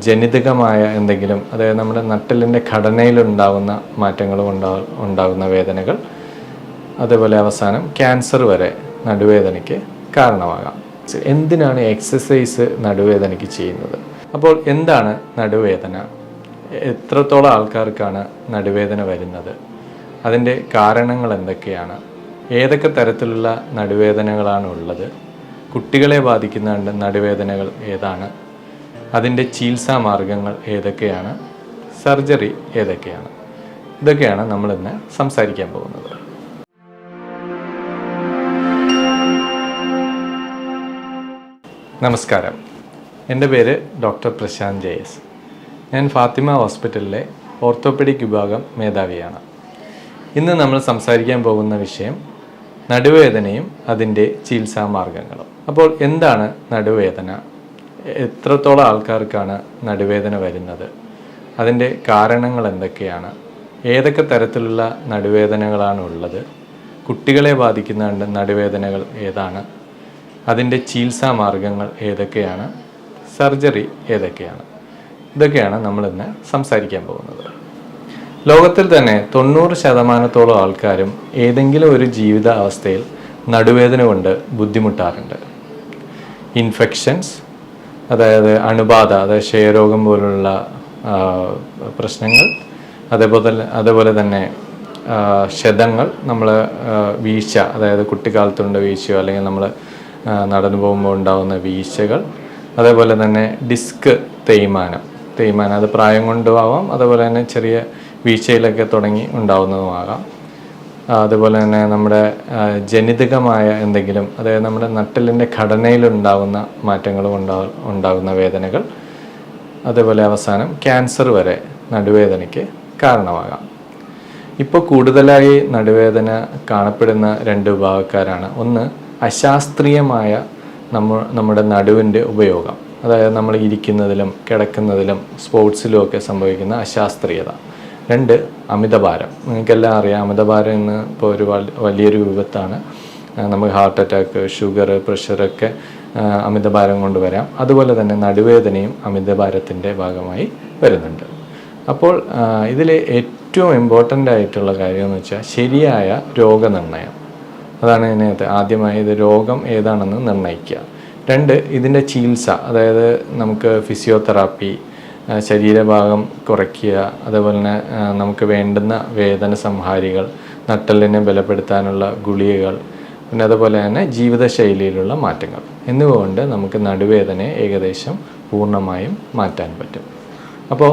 ജനിതകമായ എന്തെങ്കിലും, അതായത് നമ്മുടെ നട്ടെല്ലിൻ്റെ ഘടനയിലുണ്ടാകുന്ന മാറ്റങ്ങൾ ഉണ്ടാകുന്ന വേദനകൾ, അതേപോലെ അവസാനം ക്യാൻസർ വരെ നടുവേദനയ്ക്ക് കാരണമാകാം. എന്തിനാണ് എക്സസൈസ് നടുവേദനയ്ക്ക് ചെയ്യുന്നത്? അപ്പോൾ എന്താണ് നടുവേദന? എത്രത്തോളം ആൾക്കാർക്കാണ് നടുവേദന വരുന്നത്? അതിൻ്റെ കാരണങ്ങൾ എന്തൊക്കെയാണ്? ഏതൊക്കെ തരത്തിലുള്ള നടുവേദനകളാണ് ഉള്ളത്? കുട്ടികളെ ബാധിക്കുന്ന നടുവേദനകൾ ഏതാണ്? അതിൻ്റെ ചികിത്സാ മാർഗങ്ങൾ ഏതൊക്കെയാണ്? സർജറി ഏതൊക്കെയാണ്? ഇതൊക്കെയാണ് നമ്മളിന്ന് സംസാരിക്കാൻ പോകുന്നത്. നമസ്കാരം, എൻ്റെ പേര് ഡോക്ടർ പ്രശാന്ത് JS. ഞാൻ ഫാത്തിമ ഹോസ്പിറ്റലിലെ ഓർത്തോപെഡിക് വിഭാഗം മേധാവിയാണ്. ഇന്ന് നമ്മൾ സംസാരിക്കാൻ പോകുന്ന വിഷയം നടുവേദനയും അതിൻ്റെ ചികിത്സാ മാർഗങ്ങളും. അപ്പോൾ എന്താണ് നടുവേദന? എത്രത്തോളം ആൾക്കാർക്കാണ് നടുവേദന വരുന്നത്? അതിൻ്റെ കാരണങ്ങൾ എന്തൊക്കെയാണ്? ഏതൊക്കെ തരത്തിലുള്ള നടുവേദനകളാണ് ഉള്ളത്? കുട്ടികളെ ബാധിക്കുന്ന നടുവേദനകൾ ഏതാണ്? അതിൻ്റെ ചികിത്സാ മാർഗങ്ങൾ ഏതൊക്കെയാണ്? സർജറി ഏതൊക്കെയാണ്? ഇതൊക്കെയാണ് നമ്മളിന്ന് സംസാരിക്കാൻ പോകുന്നത്. ലോകത്തിൽ തന്നെ 90% ആൾക്കാരും ഏതെങ്കിലും ഒരു ജീവിത അവസ്ഥയിൽ നടുവേദന കൊണ്ട് ബുദ്ധിമുട്ടാറുണ്ട്. ഇൻഫെക്ഷൻസ്, അതായത് അണുബാധ, അതായത് ക്ഷയരോഗം പോലുള്ള പ്രശ്നങ്ങൾ, അതേപോലെ തന്നെ ക്ഷതങ്ങൾ, നമ്മൾ വീഴ്ച, അതായത് കുട്ടിക്കാലത്തുണ്ട് വീഴ്ചയോ അല്ലെങ്കിൽ നമ്മൾ നടന്നു പോകുമ്പോൾ ഉണ്ടാകുന്ന വീഴ്ചകൾ, അതേപോലെ തന്നെ ഡിസ്ക് തേയ്മാനം, അത് പ്രായം കൊണ്ടും ആവാം, അതുപോലെ തന്നെ ചെറിയ വീഴ്ചയിലൊക്കെ തുടങ്ങി ഉണ്ടാകുന്നതുമാകാം. അതുപോലെ തന്നെ നമ്മുടെ ജനിതകമായ എന്തെങ്കിലും, അതായത് നമ്മുടെ നട്ടെല്ലിൻ്റെ ഘടനയിലുണ്ടാകുന്ന മാറ്റങ്ങൾ ഉണ്ടാകുന്ന വേദനകൾ, അതേപോലെ അവസാനം ക്യാൻസർ വരെ നടുവേദനയ്ക്ക് കാരണമാകാം. ഇപ്പോൾ കൂടുതലായി നടുവേദന കാണപ്പെടുന്ന 2 വിഭാഗക്കാരാണ്. ഒന്ന്, അശാസ്ത്രീയമായ നമ്മുടെ നടുവിൻ്റെ ഉപയോഗം, അതായത് നമ്മൾ ഇരിക്കുന്നതിലും കിടക്കുന്നതിലും സ്പോർട്സിലും ഒക്കെ സംഭവിക്കുന്ന അശാസ്ത്രീയത. 2, അമിതഭാരം. നിങ്ങൾക്കെല്ലാം അറിയാം, അമിതഭാരം ഇന്ന് ഇപ്പോൾ ഒരു വലിയൊരു വിപത്താണ്. നമുക്ക് ഹാർട്ട് അറ്റാക്ക്, ഷുഗർ, പ്രഷറൊക്കെ അമിതഭാരം കൊണ്ട് വരാം. അതുപോലെ തന്നെ നടുവേദനയും അമിതഭാരത്തിൻ്റെ ഭാഗമായി വരുന്നുണ്ട്. അപ്പോൾ ഇതിൽ ഏറ്റവും ഇമ്പോർട്ടൻ്റ് ആയിട്ടുള്ള കാര്യം എന്ന് വെച്ചാൽ ശരിയായ രോഗനിർണയം. അതാണ് ഇതിനകത്ത് ആദ്യമായി ഇത് രോഗം ഏതാണെന്ന് നിർണ്ണയിക്കുക. 2, ഇതിൻ്റെ ചികിത്സ, അതായത് നമുക്ക് ഫിസിയോതെറാപ്പി, ശരീരഭാഗം കുറയ്ക്കുക, അതുപോലെ തന്നെ നമുക്ക് വേണ്ടുന്ന വേദന സംഹാരികൾ, നട്ടെല്ലിനെ ബലപ്പെടുത്താനുള്ള ഗുളികകൾ, പിന്നെ അതുപോലെ തന്നെ ജീവിതശൈലിയിലുള്ള മാറ്റങ്ങൾ എന്നിവ കൊണ്ട് നമുക്ക് നടുവേദനയെ ഏകദേശം പൂർണ്ണമായും മാറ്റാൻ പറ്റും. അപ്പോൾ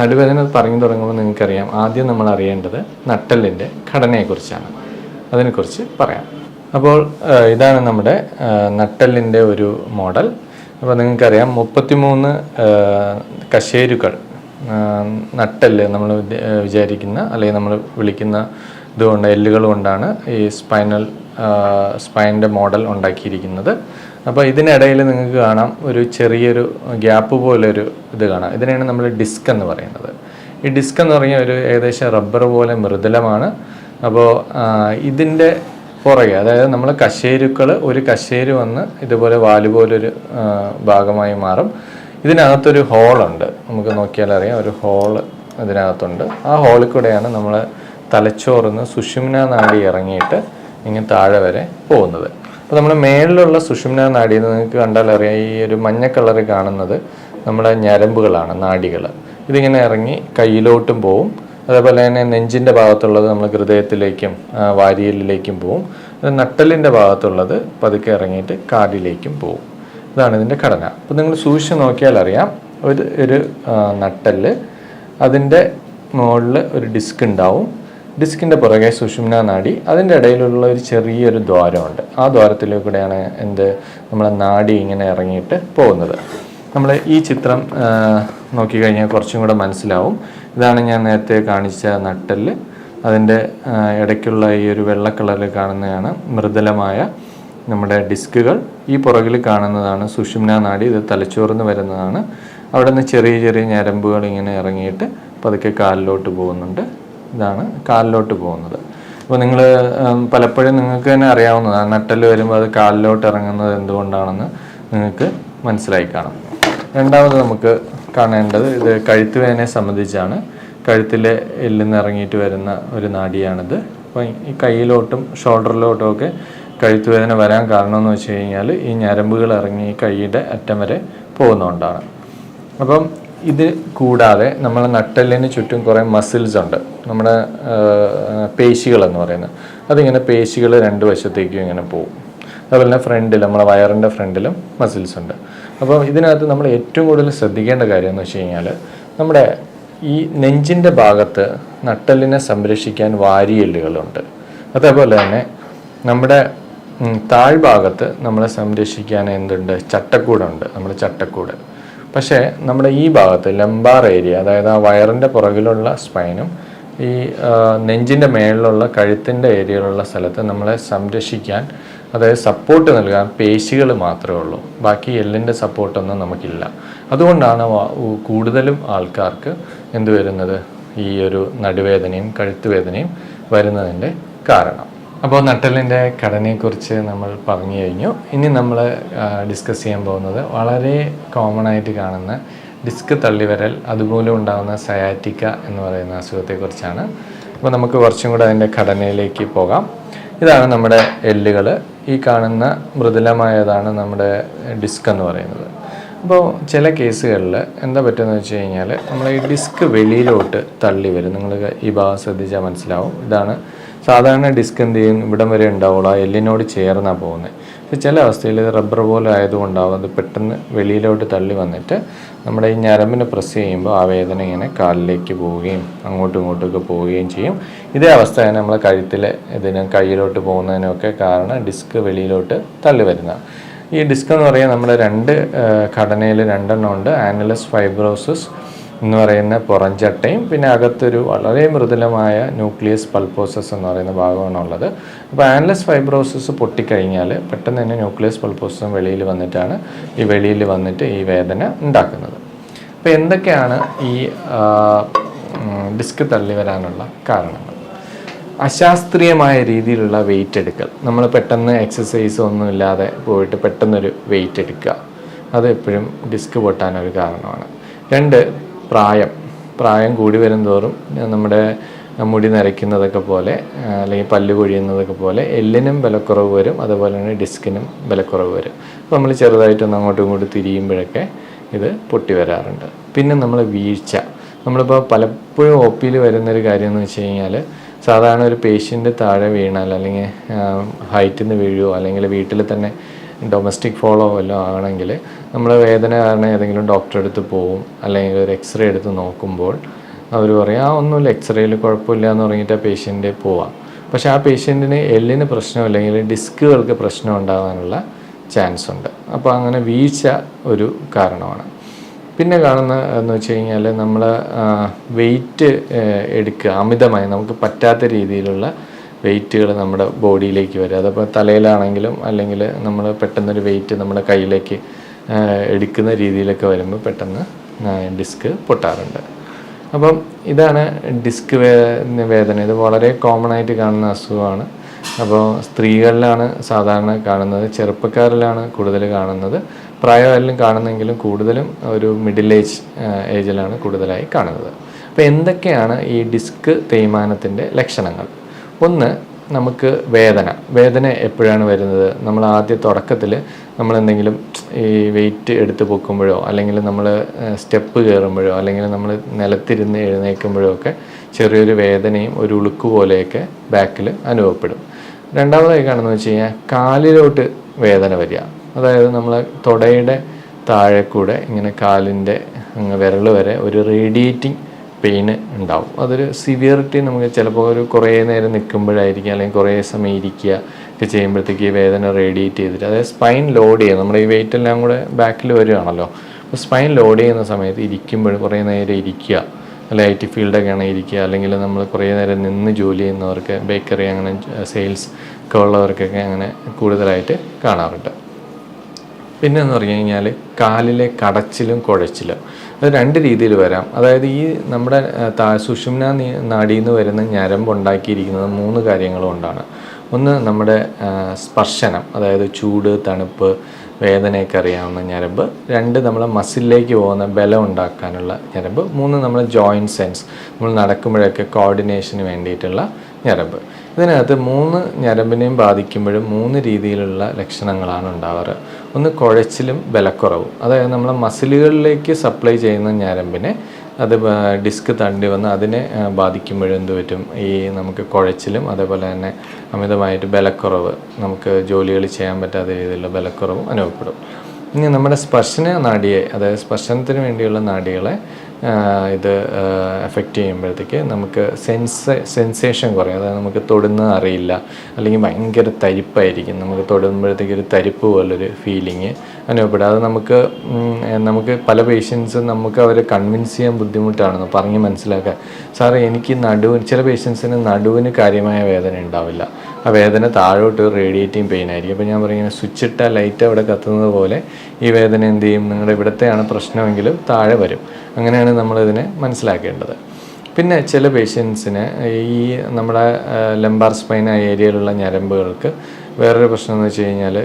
നടുവേദന പറഞ്ഞു തുടങ്ങുമ്പോൾ നിങ്ങൾക്കറിയാം, ആദ്യം നമ്മൾ അറിയേണ്ടത് നട്ടെല്ലിൻ്റെ ഘടനയെക്കുറിച്ചാണ്. അതിനെക്കുറിച്ച് പറയാം. അപ്പോൾ ഇതാണ് നമ്മുടെ നട്ടെല്ലിൻ്റെ ഒരു മോഡൽ. അപ്പോൾ നിങ്ങൾക്കറിയാം 33 കശേരുക്കൾ, നട്ടെല്ല് നമ്മൾ വിചാരിക്കുന്ന അല്ലെങ്കിൽ നമ്മൾ വിളിക്കുന്ന ഇതുകൊണ്ട് എല്ലുകൾ കൊണ്ടാണ് ഈ സ്പൈനിൻ്റെ മോഡൽ ഉണ്ടാക്കിയിരിക്കുന്നത്. അപ്പോൾ ഇതിനിടയിൽ നിങ്ങൾക്ക് കാണാം ഒരു ചെറിയൊരു ഗ്യാപ്പ് പോലൊരു ഇത് കാണാം. ഇതിനെയാണ് നമ്മൾ ഡിസ്ക് എന്ന് പറയുന്നത്. ഈ ഡിസ്ക് എന്ന് പറഞ്ഞാൽ ഒരു ഏകദേശം റബ്ബർ പോലെ മൃദുലമാണ്. അപ്പോൾ ഇതിൻ്റെ പുറകെ, അതായത് നമ്മൾ ഒരു കശേരു വന്ന് ഇതുപോലെ വാലുപോലൊരു ഭാഗമായി മാറും. ഇതിനകത്തൊരു ഹോളുണ്ട്, നമുക്ക് നോക്കിയാൽ അറിയാം, ഒരു ഹോള് ഇതിനകത്തുണ്ട്. ആ ഹോളിൽ കൂടെയാണ് നമ്മൾ തലച്ചോറിന്ന് സുഷുമ്നാ നാഡി ഇറങ്ങിയിട്ട് ഇങ്ങനെ താഴെ വരെ പോകുന്നത്. അപ്പോൾ നമ്മൾ മേളിലുള്ള സുഷുമ്നാ നാഡി നിങ്ങൾക്ക് കണ്ടാൽ അറിയാം, ഈ ഒരു മഞ്ഞ കളറ് കാണുന്നത് നമ്മുടെ ഞരമ്പുകളാണ്, നാഡികൾ. ഇതിങ്ങനെ ഇറങ്ങി കയ്യിലോട്ടും പോവും. അതേപോലെ തന്നെ നെഞ്ചിൻ്റെ ഭാഗത്തുള്ളത് നമ്മൾ ഹൃദയത്തിലേക്കും വാരിയലിലേക്കും പോവും. നട്ടെല്ലിൻ്റെ ഭാഗത്തുള്ളത് പതുക്കെ ഇറങ്ങിയിട്ട് കാലിലേക്കും പോവും. ഇതാണ് ഇതിൻ്റെ ഘടന. അപ്പോൾ നിങ്ങൾ സൂക്ഷിച്ച് നോക്കിയാൽ അറിയാം, ഒരു നട്ടെല്ല്, അതിൻ്റെ മുകളിൽ ഒരു ഡിസ്ക് ഉണ്ടാവും. ഡിസ്കിൻ്റെ പുറകെ സുഷുമ്നാ നാഡി, അതിൻ്റെ ഇടയിലുള്ള ഒരു ചെറിയൊരു ദ്വാരമുണ്ട്. ആ ദ്വാരത്തിലേക്കൂടെയാണ് നമ്മളെ നാഡി ഇങ്ങനെ ഇറങ്ങിയിട്ട് പോകുന്നത്. നമ്മൾ ഈ ചിത്രം നോക്കിക്കഴിഞ്ഞാൽ കുറച്ചും കൂടെ മനസ്സിലാവും. ഇതാണ് ഞാൻ നേരത്തെ കാണിച്ച നട്ടെല്ല്. അതിൻ്റെ ഇടയ്ക്കുള്ള ഈ ഒരു വെള്ള കളറിൽ കാണുന്നതാണ് മൃദുലമായ നമ്മുടെ ഡിസ്കുകൾ. ഈ പുറകിൽ കാണുന്നതാണ് സുഷുമ്നാ നാഡി. ഇത് തലച്ചോറിന്ന് വരുന്നതാണ്. അവിടെ നിന്ന് ചെറിയ ചെറിയ ഞരമ്പുകൾ ഇങ്ങനെ ഇറങ്ങിയിട്ട് പതുക്കെ കാലിലോട്ട് പോകുന്നുണ്ട്. ഇതാണ് കാലിലോട്ട് പോകുന്നത്. അപ്പോൾ നിങ്ങൾ പലപ്പോഴും നിങ്ങൾക്ക് തന്നെ അറിയാവുന്നതാണ്, നട്ടെല്ല് വരുമ്പോൾ അത് കാലിലോട്ട് ഇറങ്ങുന്നത് എന്തുകൊണ്ടാണെന്ന് നിങ്ങൾക്ക് മനസ്സിലായി കാണും. രണ്ടാമത് നമുക്ക് കാണേണ്ടത് ഇത് കഴുത്തുവേദനയെ സംബന്ധിച്ചാണ്. കഴുത്തിലെ എല്ലിന്ന് ഇറങ്ങിയിട്ട് വരുന്ന ഒരു നാഡിയാണിത്. അപ്പോൾ ഈ കയ്യിലോട്ടും ഷോൾഡറിലോട്ടും ഒക്കെ കഴുത്തുവേദന വരാൻ കാരണമെന്ന് വെച്ച് കഴിഞ്ഞാൽ ഈ ഞരമ്പുകൾ ഇറങ്ങി ഈ കൈയുടെ അറ്റം വരെ പോകുന്നതുകൊണ്ടാണ്. അപ്പം ഇത് കൂടാതെ നമ്മളെ നട്ടെല്ലിന് ചുറ്റും കുറേ മസിൽസ് ഉണ്ട്, നമ്മുടെ പേശികളെന്ന് പറയുന്നത്. അതിങ്ങനെ പേശികൾ രണ്ട് വശത്തേക്കും ഇങ്ങനെ പോകും. അതുപോലെ തന്നെ ഫ്രണ്ടിൽ നമ്മളെ വയറിൻ്റെ ഫ്രണ്ടിലും മസിൽസ് ഉണ്ട്. അപ്പോൾ ഇതിനകത്ത് നമ്മൾ ഏറ്റവും കൂടുതൽ ശ്രദ്ധിക്കേണ്ട കാര്യം എന്ന് വെച്ച് കഴിഞ്ഞാൽ നമ്മുടെ ഈ നെഞ്ചിൻ്റെ ഭാഗത്ത് നട്ടെല്ലിനെ സംരക്ഷിക്കാൻ വാരിയെല്ലുകളുണ്ട്. അതേപോലെ തന്നെ നമ്മുടെ താഴ്ഭാഗത്ത് നമ്മളെ സംരക്ഷിക്കാൻ എന്തുണ്ട്, ചട്ടക്കൂടുണ്ട്, നമ്മുടെ ചട്ടക്കൂട്. പക്ഷേ നമ്മുടെ ഈ ഭാഗത്ത് ലംബാർ ഏരിയ, അതായത് ആ വയറിൻ്റെ പുറകിലുള്ള സ്പൈനും ഈ നെഞ്ചിൻ്റെ മേളിലുള്ള കഴുത്തിൻ്റെ ഏരിയയിലുള്ള സ്ഥലത്ത് നമ്മളെ സംരക്ഷിക്കാൻ, അതായത് സപ്പോർട്ട് നൽകാൻ പേശികൾ മാത്രമേ ഉള്ളൂ. ബാക്കി എല്ലിൻ്റെ സപ്പോർട്ടൊന്നും നമുക്കില്ല. അതുകൊണ്ടാണ് കൂടുതലും ആൾക്കാർക്ക് എന്ത് വരുന്നത്, ഈ ഒരു നടുവേദനയും കഴുത്തുവേദനയും വരുന്നതിൻ്റെ കാരണം. അപ്പോൾ നട്ടെല്ലിൻ്റെ ഘടനയെക്കുറിച്ച് നമ്മൾ പറഞ്ഞു കഴിഞ്ഞു. ഇനി നമ്മൾ ഡിസ്കസ് ചെയ്യാൻ പോകുന്നത് വളരെ കോമൺ ആയിട്ട് കാണുന്ന ഡിസ്ക് തള്ളിവരൽ, അതുപോലെ ഉണ്ടാകുന്ന സയാറ്റിക്ക എന്ന് പറയുന്ന അസുഖത്തെക്കുറിച്ചാണ്. അപ്പോൾ നമുക്ക് കുറച്ചും കൂടെ അതിൻ്റെ ഘടനയിലേക്ക് പോകാം. ഇതാണ് നമ്മുടെ എല്ലുകൾ. ഈ കാണുന്ന മൃദുലമായതാണ് നമ്മുടെ ഡിസ്ക് എന്ന് പറയുന്നത്. അപ്പോൾ ചില കേസുകളിൽ എന്താ പറ്റുമെന്ന് വെച്ച് കഴിഞ്ഞാൽ നമ്മൾ ഈ ഡിസ്ക് വെളിയിലോട്ട് തള്ളി വരും. നിങ്ങൾ ഈ ഭാഗം ശ്രദ്ധിച്ചാൽ മനസ്സിലാവും. ഇതാണ് സാധാരണ ഡിസ്ക് എന്ത് ചെയ്യും, ഇവിടം വരെ ഉണ്ടാവുള്ളൂ, ആ എല്ലിനോട് ചേർന്നാണ് പോകുന്നത്. പക്ഷേ ചില അവസ്ഥയിൽ ഇത് റബ്ബർ പോലെ ആയതുകൊണ്ടാവും അത് പെട്ടെന്ന് വെളിയിലോട്ട് തള്ളി വന്നിട്ട് നമ്മുടെ ഈ ഞരമ്പിനെ പ്രസ് ചെയ്യുമ്പോൾ ആ വേദന ഇങ്ങനെ കാലിലേക്ക് പോവുകയും അങ്ങോട്ടും ഇങ്ങോട്ടൊക്കെ പോവുകയും ചെയ്യും. ഇതേ അവസ്ഥ തന്നെ നമ്മളെ കഴുത്തിലെ ഇതിന് കയ്യിലോട്ട് പോകുന്നതിനൊക്കെ കാരണം ഡിസ്ക് വെളിയിലോട്ട് തള്ളി വരുന്നതാണ്. ഈ ഡിസ്ക് എന്ന് പറയുന്നത് നമ്മുടെ രണ്ട് ഘടനയിൽ രണ്ടെണ്ണം ഉണ്ട്. ആനുലസ് ഫൈബ്രോസിസ് എന്ന് പറയുന്ന പുറംചട്ടയും പിന്നെ അകത്തൊരു വളരെ മൃദുലമായ ന്യൂക്ലിയസ് പൾപ്പോസസ് എന്ന് പറയുന്ന ഭാഗമാണുള്ളത്. അപ്പോൾ ആനുലസ് ഫൈബ്രോസിസ് പൊട്ടിക്കഴിഞ്ഞാൽ പെട്ടെന്ന് തന്നെ ന്യൂക്ലിയസ് പൾപ്പോസസും വെളിയിൽ വന്നിട്ടാണ് ഈ വേദന ഉണ്ടാക്കുന്നത്. അപ്പോൾ എന്തൊക്കെയാണ് ഈ ഡിസ്ക് തള്ളി വരാനുള്ള കാരണങ്ങൾ? അശാസ്ത്രീയമായ രീതിയിലുള്ള വെയിറ്റ് എടുക്കൽ. നമ്മൾ പെട്ടെന്ന് എക്സസൈസ് ഒന്നുമില്ലാതെ പോയിട്ട് പെട്ടെന്നൊരു വെയിറ്റ് എടുക്കുക, അത് എപ്പോഴും ഡിസ്ക് പൊട്ടാനൊരു കാരണമാണ്. 2, പ്രായം കൂടി വരും തോറും നമ്മുടെ മുടി നരയ്ക്കുന്നതൊക്കെ പോലെ അല്ലെങ്കിൽ പല്ല് കൊഴിയുന്നതൊക്കെ പോലെ എല്ലിനും ബലക്കുറവ് വരും, അതുപോലെ തന്നെ ഡിസ്കിനും ബലക്കുറവ് വരും. അപ്പോൾ നമ്മൾ ചെറുതായിട്ടൊന്ന് അങ്ങോട്ടും ഇങ്ങോട്ടും തിരിയുമ്പോഴൊക്കെ ഇത് പൊട്ടി വരാറുണ്ട്. പിന്നെ നമ്മൾ വീഴ്ച. നമ്മളിപ്പോൾ പലപ്പോഴും ഒ പിയിൽ വരുന്നൊരു കാര്യം എന്ന് വെച്ച് കഴിഞ്ഞാൽ സാധാരണ ഒരു പേഷ്യൻ്റ് താഴെ വീണാൽ അല്ലെങ്കിൽ ഹൈറ്റിൽ നിന്ന് വീഴുകയോ അല്ലെങ്കിൽ വീട്ടിൽ തന്നെ ഡൊമസ്റ്റിക് ഫോളോ വല്ലതും ആണെങ്കിൽ നമ്മൾ വേദന കാരണം ഏതെങ്കിലും ഡോക്ടറെ അടുത്ത് പോവും, അല്ലെങ്കിൽ ഒരു എക്സ്റേ എടുത്ത് നോക്കുമ്പോൾ അവർ പറയും ഒന്നുമില്ല, എക്സ്റേയിൽ കുഴപ്പമില്ല എന്ന് പറഞ്ഞിട്ട് ആ പേഷ്യൻ്റ് പോവാം. പക്ഷേ ആ പേഷ്യൻറ്റിന് എല്ലിന് പ്രശ്നം അല്ലെങ്കിൽ ഡിസ്കുകൾക്ക് പ്രശ്നം ഉണ്ടാകാനുള്ള ചാൻസ് ഉണ്ട്. അപ്പോൾ അങ്ങനെ വീഴ്ച ഒരു കാരണമാണ്. പിന്നെ കാണുന്ന എന്ന് വെച്ച് കഴിഞ്ഞാൽ നമ്മൾ വെയിറ്റ് എടുക്കുക അമിതമായി, നമുക്ക് പറ്റാത്ത രീതിയിലുള്ള വെയിറ്റുകൾ നമ്മുടെ ബോഡിയിലേക്ക് വരിക. അതപ്പോൾ തലയിലാണെങ്കിലും അല്ലെങ്കിൽ നമ്മൾ പെട്ടെന്നൊരു വെയിറ്റ് നമ്മുടെ കയ്യിലേക്ക് എടുക്കുന്ന രീതിയിലൊക്കെ വരുമ്പോൾ പെട്ടെന്ന് ഡിസ്ക് പൊട്ടാറുണ്ട്. അപ്പം ഇതാണ് ഡിസ്ക് വേദന. ഇത് വളരെ കോമൺ ആയിട്ട് കാണുന്ന അസുഖമാണ്. അപ്പോൾ സ്ത്രീകളിലാണ് സാധാരണ കാണുന്നത്, ചെറുപ്പക്കാരിലാണ് കൂടുതൽ കാണുന്നത്. പ്രായമായാലും കാണുന്നെങ്കിലും കൂടുതലും ഒരു മിഡിൽ ഏജിലാണ് കൂടുതലായി കാണുന്നത്. അപ്പോൾ എന്തൊക്കെയാണ് ഈ ഡിസ്ക് തേയ്മാനത്തിൻ്റെ ലക്ഷണങ്ങൾ? ഒന്ന്, നമുക്ക് വേദന എപ്പോഴാണ് വരുന്നത്? നമ്മൾ ആദ്യ തുടക്കത്തിൽ നമ്മളെന്തെങ്കിലും ഈ വെയിറ്റ് എടുത്ത് പൊക്കുമ്പോഴോ അല്ലെങ്കിൽ നമ്മൾ സ്റ്റെപ്പ് കയറുമ്പോഴോ അല്ലെങ്കിൽ നമ്മൾ നിലത്തിരുന്ന് എഴുന്നേൽക്കുമ്പോഴോ ഒക്കെ ചെറിയൊരു വേദനയും ഒരു ഉളുക്ക് പോലെയൊക്കെ ബാക്കിൽ അനുഭവപ്പെടും. രണ്ടാമതായി കാണുന്നത് വെച്ച് കഴിഞ്ഞാൽ കാലിലോട്ട് വേദന വരിക. അതായത് നമ്മൾ തുടയുടെ താഴെ കൂടെ ഇങ്ങനെ കാലിൻ്റെ വിരൽ വരെ ഒരു റേഡിയേറ്റിംഗ് പെയിന് ഉണ്ടാവും. അതൊരു സിവിയറിറ്റി നമുക്ക് ചിലപ്പോൾ ഒരു കുറേ നേരം നിൽക്കുമ്പോഴായിരിക്കും അല്ലെങ്കിൽ കുറേ സമയം ഇരിക്കുക ഒക്കെ ചെയ്യുമ്പോഴത്തേക്ക് ഈ വേദന റേഡിയേറ്റ് ചെയ്തിട്ട്, അതായത് സ്പൈൻ ലോഡ് ചെയ്യുക, നമ്മുടെ ഈ വെയിറ്റ് എല്ലാം കൂടെ ബാക്കിൽ വരികയാണല്ലോ. അപ്പോൾ സ്പൈൻ ലോഡ് ചെയ്യുന്ന സമയത്ത് ഇരിക്കുമ്പോൾ കുറേ നേരം ഇരിക്കുക, അല്ലെ IT ഫീൽഡൊക്കെ ആണെങ്കിൽ ഇരിക്കുക, അല്ലെങ്കിൽ നമ്മൾ കുറേ നേരം നിന്ന് ജോലി ചെയ്യുന്നവർക്ക്, ബേക്കറി അങ്ങനെ സെയിൽസ് ഒക്കെ ഉള്ളവർക്കൊക്കെ അങ്ങനെ കൂടുതലായിട്ട് കാണാറുണ്ട്. പിന്നെ എന്ന് പറഞ്ഞു കഴിഞ്ഞാൽ കാലിലെ കടച്ചിലും കുഴച്ചിലും. അത് 2 രീതിയിൽ വരാം. അതായത് ഈ നമ്മുടെ സുഷുമ്ന നാഡിയിൽ നിന്ന് വരുന്ന ഞരമ്പുണ്ടാക്കിയിരിക്കുന്നത് 3 കാര്യങ്ങൾ കൊണ്ടാണ്. ഒന്ന്, നമ്മുടെ സ്പർശനം, അതായത് ചൂട്, തണുപ്പ്, വേദനയൊക്കെ അറിയാവുന്ന ഞരമ്പ്, 2 നമ്മളെ മസിലിലേക്ക് പോകുന്ന ബലം ഉണ്ടാക്കാനുള്ള ഞരമ്പ്, 3 നമ്മളെ ജോയിൻറ്റ് സെൻസ്, നമ്മൾ നടക്കുമ്പോഴൊക്കെ കോർഡിനേഷന് വേണ്ടിയിട്ടുള്ള ഞരമ്പ്. ഇതിനകത്ത് 3 ഞരമ്പിനെയും ബാധിക്കുമ്പോഴും 3 രീതിയിലുള്ള ലക്ഷണങ്ങളാണ് ഉണ്ടാവാറ്. ഒന്ന് കുഴച്ചിലും ബലക്കുറവും, അതായത് നമ്മളെ മസിലുകളിലേക്ക് സപ്ലൈ ചെയ്യുന്ന ഞരമ്പിനെ അത് ഡിസ്ക് തണ്ടി വന്ന് അതിനെ ബാധിക്കുമ്പോഴും എന്ത് പറ്റും, ഈ നമുക്ക് കുഴച്ചിലും അതേപോലെ തന്നെ അമിതമായിട്ട് ബലക്കുറവ്, നമുക്ക് ജോലികൾ ചെയ്യാൻ പറ്റാത്ത രീതിയിലുള്ള ബലക്കുറവും അനുഭവപ്പെടും. ഇനി നമ്മുടെ സ്പർശന നാഡിയെ, അതായത് സ്പർശനത്തിന് വേണ്ടിയുള്ള നാഡികളെ ഇത് എഫക്റ്റ് ചെയ്യുമ്പോഴത്തേക്ക് നമുക്ക് സെൻസേഷൻ കുറയും. അതായത് നമുക്ക് തൊടുന്നത് അറിയില്ല, അല്ലെങ്കിൽ ഭയങ്കര തരിപ്പായിരിക്കും, നമുക്ക് തൊടുമ്പോഴത്തേക്ക് ഒരു തരിപ്പ് പോലൊരു ഫീലിങ് അനുഭവപ്പെടും. അത് നമുക്ക് പല പേഷ്യൻസും നമുക്ക് അവരെ കൺവിൻസ് ചെയ്യാൻ ബുദ്ധിമുട്ടാണെന്ന് പറഞ്ഞ് മനസ്സിലാക്കാൻ. സാറേ എനിക്ക് ചില പേഷ്യൻസിന് നടുവിന് കാര്യമായ വേദന ഉണ്ടാവില്ല, ആ വേദന താഴോട്ട് റേഡിയേറ്റിംഗ് പെയിൻ ആയിരിക്കും. അപ്പോൾ ഞാൻ പറയുന്നത് സ്വിച്ച് ഇട്ടാൽ ലൈറ്റ് അവിടെ കത്തുന്നത് പോലെ ഈ വേദന എന്ത് ചെയ്യും, നിങ്ങളുടെ ഇവിടത്തെയാണ് പ്രശ്നമെങ്കിലും താഴെ വരും. അങ്ങനെയാണ് നമ്മളിതിനെ മനസ്സിലാക്കേണ്ടത്. പിന്നെ ചില പേഷ്യൻസിന് ഈ നമ്മുടെ ലംബാർ സ്പൈൻ ഏരിയയിലുള്ള ഞരമ്പുകൾക്ക് വേറൊരു പ്രശ്നം എന്ന് വെച്ച് കഴിഞ്ഞാൽ,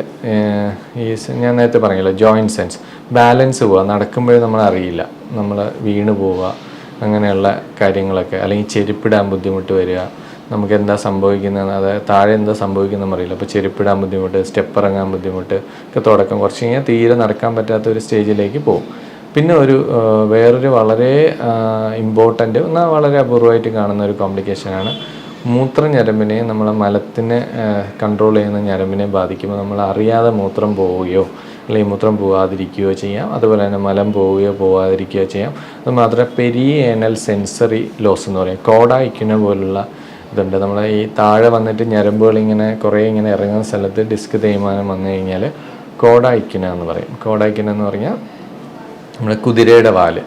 ഞാൻ നേരത്തെ പറഞ്ഞല്ലോ ജോയിൻറ്റ് സെൻസ്, ബാലൻസ് പോവുക, നടക്കുമ്പോഴേ നമ്മൾ അറിയില്ല, നമ്മൾ വീണ് പോവുക, അങ്ങനെയുള്ള കാര്യങ്ങളൊക്കെ, അല്ലെങ്കിൽ ചെരുപ്പിടാൻ ബുദ്ധിമുട്ട് വരിക, നമുക്ക് എന്താ സംഭവിക്കുന്നത്, അതായത് താഴെ എന്താ സംഭവിക്കുന്നതെന്ന് അറിയില്ല. അപ്പോൾ ചെരുപ്പിടാൻ ബുദ്ധിമുട്ട്, സ്റ്റെപ്പ് ഇറങ്ങാൻ ബുദ്ധിമുട്ട് ഒക്കെ തുടക്കം, കുറച്ച് കഴിഞ്ഞാൽ തീരെ നടക്കാൻ പറ്റാത്ത ഒരു സ്റ്റേജിലേക്ക് പോകും. പിന്നെ വേറൊരു വളരെ ഇമ്പോർട്ടൻ്റ്, എന്നാൽ വളരെ അപൂർവമായിട്ട് കാണുന്ന ഒരു കോംപ്ലിക്കേഷനാണ് മൂത്രഞരമ്പിനെ, നമ്മളെ മലത്തിനെ കൺട്രോൾ ചെയ്യുന്ന ഞരമ്പിനെ ബാധിക്കുമ്പോൾ നമ്മൾ അറിയാതെ മൂത്രം പോവുകയോ അല്ലെങ്കിൽ മൂത്രം പോകാതിരിക്കുകയോ ചെയ്യാം. അതുപോലെ തന്നെ മലം പോവുകയോ പോകാതിരിക്കുകയോ ചെയ്യാം. അത് മാത്രമേ പെരിയേനൽ സെൻസറി ലോസ് എന്ന് പറയും, കോഡ ഇക്വിന പോലുള്ള ഇതുണ്ട്. നമ്മൾ ഈ താഴെ വന്നിട്ട് ഞരമ്പുകൾ കുറേ ഇറങ്ങുന്ന സ്ഥലത്ത് ഡിസ്ക് തേയ്മാനം വന്നു കഴിഞ്ഞാൽ കോഡ ഇക്വിന എന്ന് പറയും. കോഡ ഇക്വിന എന്ന് പറഞ്ഞാൽ നമ്മുടെ കുതിരയുടെ വാല്.